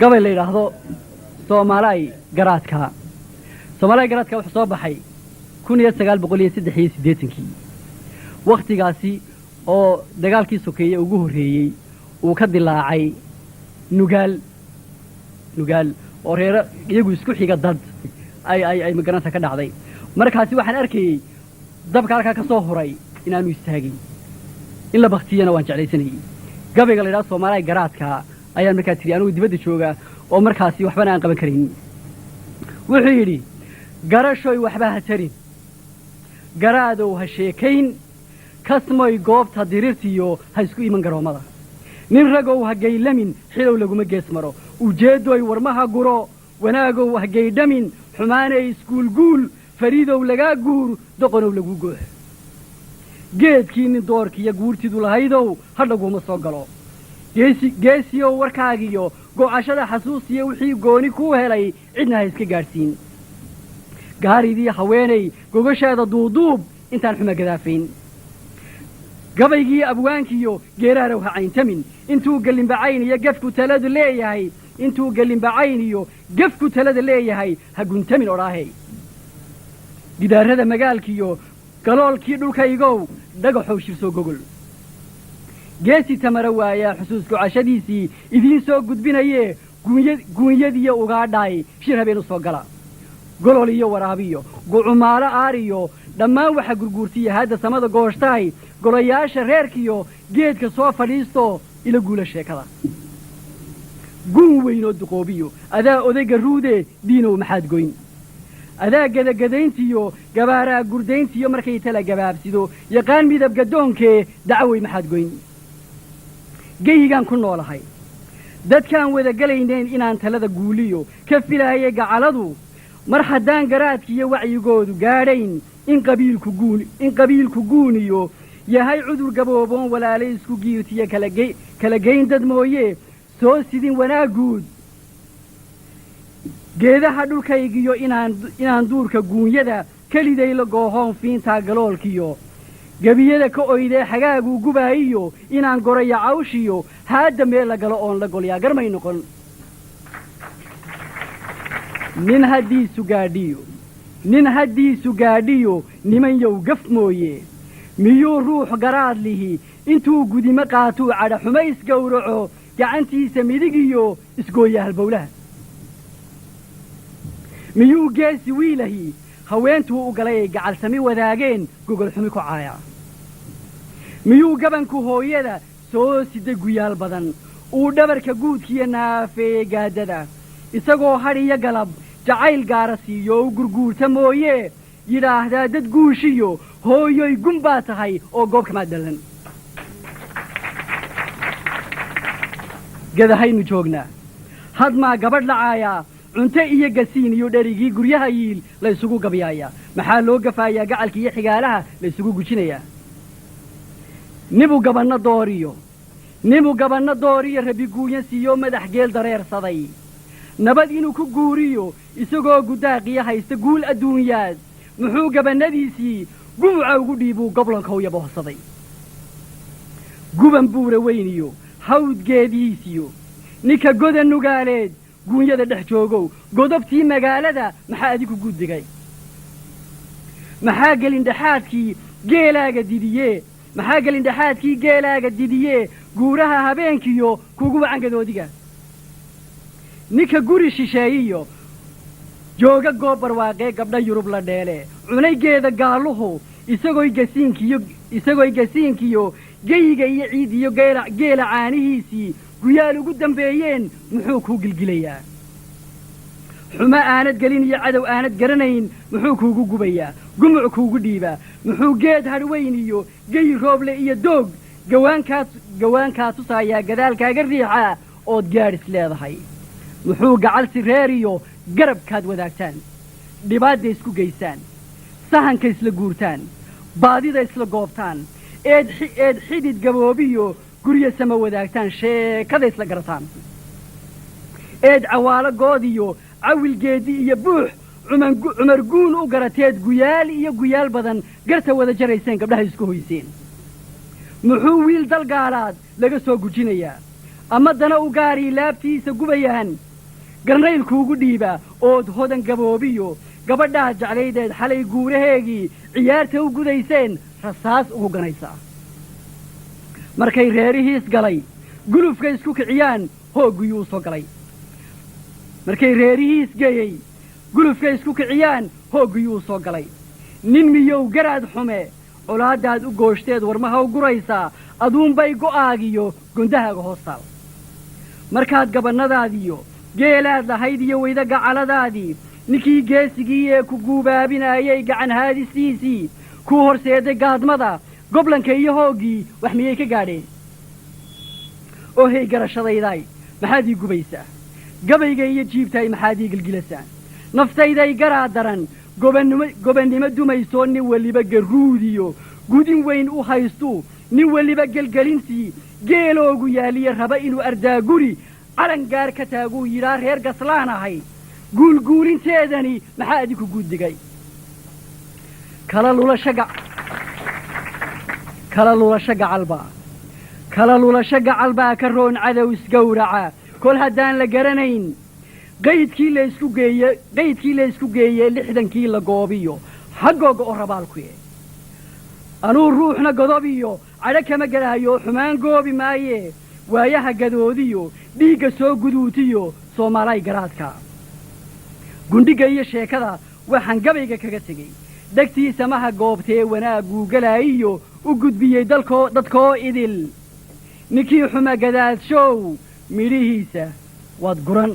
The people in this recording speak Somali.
قبل اللي يلاحظوا سومالاي قراتكا سومالاي قراتكا وحصوب بحي كون يتسقال بقولي سدحي سديتنكي وقت قاسي أو دقالكي سوكي وجوه ريي وكد اللاعي نقال وريرا يجوز كل حاجة ضد أي مقرنة كذا عضي مركزي واحد أركي ضبك على كصهري إن أنا يستهجي إلا بختي أنا وانش عليه سني قبل قال لي راسه ما راي قراتك أيام مكاتري أنا ودي بدي شوقة ومركزي وحبنا أنقب كريم وحيري قرا شوي وحبها ترين قرادو هالشيكين كسمي قوب تديرتيو هيسكوي من قرامه نرجعوا هجي لمن حلو لقوم جسمره وجدوا يورمها جرا وناجوا هجي دمين حمانة يسكول جول فريدة ولقى جور دقنوا لقوا جوه جيت كين دور كي يجور تدول هيدو هرجعوا مصقلوا جيسيو وركاجيو جو عشرة حسوسية وحي جوني كوه لي عندنا هيسك جارسين جاري دي حواني جو هذا ضوضوب انت الحما جذافين قبيجي أبوانكيو جيراره عين تمن انتو قلن بعيني يقفكو تلاد ليهي انتو قلن بعينيو قفكو تلاد ليهي هقون تمن وراهي قدار هذا مقالكيو قالول كيدو كيغو دقحو شرسو قوغل جيسي تمروا يا حسوسكو عشديسي إذين سو قد بينايه قون يدي وغاداي شيرها بينو سو قلا قولوليو ورابيو قو عمارة آريو لما وحا قرقورتيه هذا سمادا قوشتاي قولياشا ريركيو جيدك سوا فريستو إلا قول الشيكلا قون وينو الدقوبيو أذا أذيق الرودة دينو محاد قوين أذا قدينتيو قبارا قردينتيو مركي تلا قباب سيدو يقان ميدا بقدونك دعوي محاد قوين جيهان كنو لهاي داد كان وذا قلينين إنان تلادا قوليو كفي لها يقعالدو مرحدان قراتكي وعي قودو قارين إن قبيلكو قونيو يهاي عذر قبوبون ولا ليسكو قيوتيا كلاقين داد مويه سو سيدين وناقود قيدا حدو كيقيو إنان دورك قون يدا كالي داي لقوهون فين تاقلولكيو قبيدا كأويدا حقاقو قبايو إنان قريا عوشيو هادا ميلا قلقون لقوليا قرمي نقول nin haddiisu gaadhiyo niman yow gaf mooye miyuu ruux garaad lihi intuu gudimo qaatuu cadha xumays gowraco gacantiisa midigiyo isgooya halbowlaha miyuu geesi wiilahi haweentuu u galay ay gacalsami wadaageen gogol xumi ku caaya miyuu gabanku hooyada soo sida guyaal badan uu dhabarka guudkiyo naafeeye gaadada isagoo hadhiyo galab jacayl gaara siiyo u gurguurta mooye yidhaahdaa dad guushiyo hooyoy gun baa tahay oo goob kamaad dhalan gadahaynu joognaa hadmaa gabadh lacaayaa cunto iyo gasiin iyo dherigii guryaha yiil la isugu gabyaayaa maxaa loo gafaayaa gacalka iyo xigaalaha la isugu gujinayaa nibu gabanno dooriyo rabi guuyan siiyo madax geel dareersaday nabad inuu ku guuriyo isagoo gudaaqiya haysta guul adduunyaad muxuu gabannadiisii gumuca ugu dhiibuu goblankow yabohsaday guban buura weyniyo hawdgeedihiisiyo ninka goda nugaaleed guunyada dhex joogow godobtii magaalada maxaa adigu guddigay maxaa gelindhaxaadkii geelaaga didiyee guuraha habeenkiyo kugu wacangadoodiga ninka guri shisheeyiyo jooga goob barwaaqee gabdha yurub la dheele cunaygeeda gaaluhu isagooy gasiinkiyo geyiga iyo ciid iyo geela caanihiisii guyaal ugu dambeeyeen muxuu kuu gilgilayaa xumo aanad gelin iyo cadow aanad garanayn muxuu kuugu gubayaa gumuc kuugu dhiibaa muxuu geed hadhweyn iyo geyi rooble iyo doog gawaankaa tusaayaa gadaalkaaga riixaa ood gaadhis leedahay muxuu gacal sireeriyo garabkaad wadaagtaan dhibaadda isku geysaan sahanka isla guurtaan baadida isla goobtaan eed xidid gaboobiyo gurya sama wadaagtaan sheekada isla garataan eed cawaalo goodiyo cawilgeedi iyo buux cumar guun u garateed guyaal iyo guyaal badan garta wada jarayseen gabdhaha isku hoyseen muxuu wiil dalgaalaad laga soo gujinayaa ama dana u gaarii laabtiisa gubayaan garnaylkuugu dhiiba ood hodan gaboobiyo gabadhaa jeclaydeed xalay guuraheegii ciyaarta u gudayseen rasaas ugu ganaysaa markay reerihiis galay gulufka isku kiciyaan hooggiyuu soo galay markay reerihiis geeyey gulufka isku kiciyaan hooggiyuu soo galay nin miyow garaad xume colaaddaad u gooshhteed warmaha u guraysaa aduunbay go'aagiyo gondahaaga hoostaal markaad gabannadaadiyo geelaad lahayd iyo weyda gacaladaadii ninkii geesigii ee ku guubaabinaayay gacan haadistiisii kuu horseeday gaadmada goblanka iyo hooggii wax miyay ka gaadheen oo hey garashadaydaay maxaad ii gubaysaa gabayga iyo jiibtaay maxaad ii gilgilasaan naftayday garaa daran gobannimo dumaysoo nin weliba garuudiyo gudin weyn u haystuu nin weliba gelgelintii geeloogu yaaliya raba inuu ardaaguri calangaar ka taaguu yidhaa reer gaslaan ahay guulguulinteedani maxaa idinku guuddigay kala lulasho gacalbaa ka roon cadow isgowraca kol haddaan la garanayn qaydkii la isku geeye 60kii la goobiyo xaggooga oo rabaalkuye anuu ruuxna godobiyo cadho kama gelaayo xumaan goobi maaye waayaha gadoodiyo dhiigga soo guduutiyo soomaalay garaadka gundhiga iyo sheekada waxaan gabayga kaga tegey degtiisa maha goobtee wanaagguu galaayiyo u gudbiyey dadkoo idil ninkii xuma gadaadshow midhihiisa waad guran